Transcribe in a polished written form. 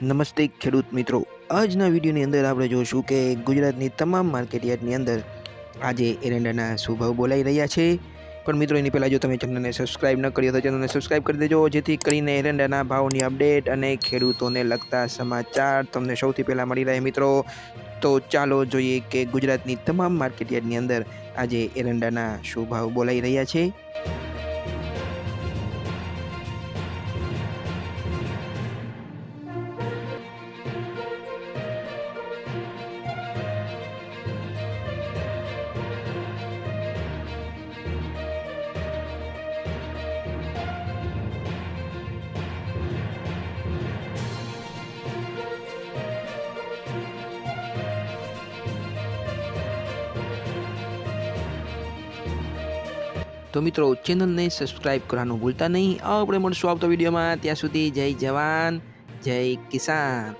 નમસ્તે ખેડૂત મિત્રો, આજના વિડીયોની અંદર આપણે જોશું કે ગુજરાતની તમામ માર્કેટયાર્ડની અંદર આજે એરંડાના શું ભાવ બોલાઈ રહ્યા છે। પણ મિત્રો એની પહેલાં જો તમે ચેનલને સબસ્ક્રાઇબ ન કરી તો ચેનલને સબસ્ક્રાઇબ કરી દેજો, જેથી કરીને એરંડાના ભાવની અપડેટ અને ખેડૂતોને લગતા સમાચાર તમને સૌથી પહેલાં મળી રહે। મિત્રો તો ચાલો જોઈએ કે ગુજરાતની તમામ માર્કેટયાર્ડની અંદર આજે એરંડાના શું ભાવ બોલાઈ રહ્યા છે। તો મિત્રો ચેનલને સબસ્ક્રાઇબ કરવાનું ભૂલતા નહીં। આપણે મળશું આવતો વિડીયોમાં, ત્યાં સુધી જય જવાન જય કિસાન।